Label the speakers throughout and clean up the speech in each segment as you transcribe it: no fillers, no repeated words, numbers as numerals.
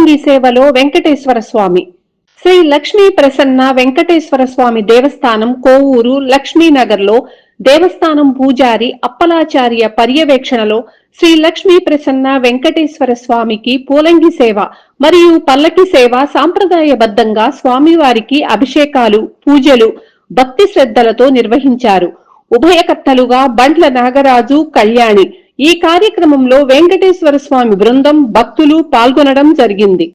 Speaker 1: పూలంగి సేవలో వెంకటేశ్వర స్వామి. శ్రీ లక్ష్మీ ప్రసన్న వెంకటేశ్వర స్వామి దేవస్థానం కోవూరు లక్ష్మీనగర్లో దేవస్థానం పూజారి అప్పలాచార్య పర్యవేక్షణలో శ్రీ లక్ష్మీ ప్రసన్న వెంకటేశ్వర స్వామికి పూలంగి సేవ మరియు పల్లకి సేవ సాంప్రదాయబద్ధంగా స్వామివారికి అభిషేకాలు పూజలు భక్తి శ్రద్ధలతో నిర్వహించారు. ఉభయకర్తలుగా బండ్ల నాగరాజు, కళ్యాణి. ఈ కార్యక్రమంలో వెంకటేశ్వర స్వామి బృందం భక్తులు పాల్గొనడం జరిగింది.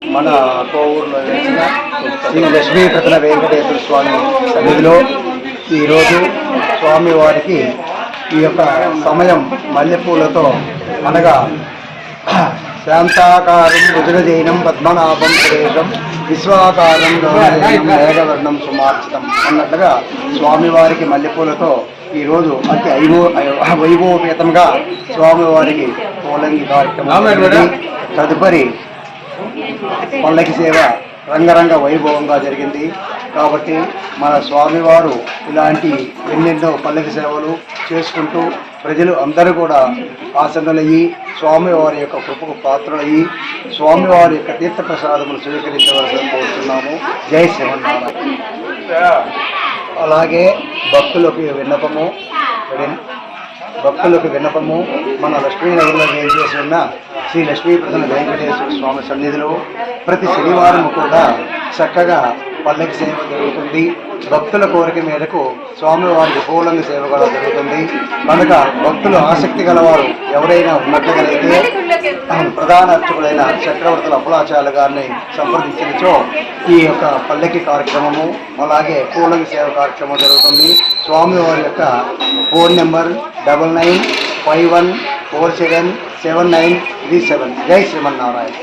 Speaker 2: మన కోవూరులో వెలిసిన శ్రీ లక్ష్మీ ప్రసన్న వెంకటేశ్వర స్వామి సన్నిధిలో ఈరోజు స్వామివారికి ఈ యొక్క సమయం మల్లెపూలతో అనగా శాంతాకారం భుజగజైనం పద్మనాభం సురేషం విశ్వాకారం మేఘవర్ణం సుమార్చితం అన్నట్లుగా స్వామివారికి మల్లెపూలతో ఈరోజు అతి వైభవపేతంగా స్వామివారికి పూలంగి కార్యక్రమం తదుపరి పల్లకి సేవ రంగరంగ వైభవంగా జరిగింది. కాబట్టి మన స్వామివారు ఇలాంటి ఎన్నెన్నో పల్లకి సేవలు చేసుకుంటూ ప్రజలు అందరూ కూడా ఆసన్నలయ్యి స్వామివారి యొక్క కృపకు పాత్రలయ్యి స్వామివారి యొక్క తీర్థ ప్రసాదములు స్వీకరించవలసి కోరుతున్నాము. జై శ్రీమన్నారాయణ. అలాగే భక్తులకు విన్నపము మన లక్ష్మీనగర్లో ఏం చేసి ఉన్న శ్రీ లక్ష్మీ ప్రసన్న వెంకటేశ్వర స్వామి సన్నిధిలో ప్రతి శనివారం కూడా చక్కగా పల్లకి సేవ జరుగుతుంది. భక్తుల కోరిక మేరకు స్వామివారికి పూలంగి సేవ కూడా జరుగుతుంది. కనుక భక్తులు ఆసక్తి గలవారు ఎవరైనా ఉన్నట్లుగానైతే ప్రధాన అర్చకుడైన చక్రవర్తుల అప్పలాచార్య గారిని సంప్రదించినచో ఈ యొక్క పల్లకి కార్యక్రమము అలాగే పూలంగి సేవ కార్యక్రమం జరుగుతుంది. స్వామివారి యొక్క ఫోన్ నెంబర్ 9951477937. జై శ్రీమన్నారాయణ.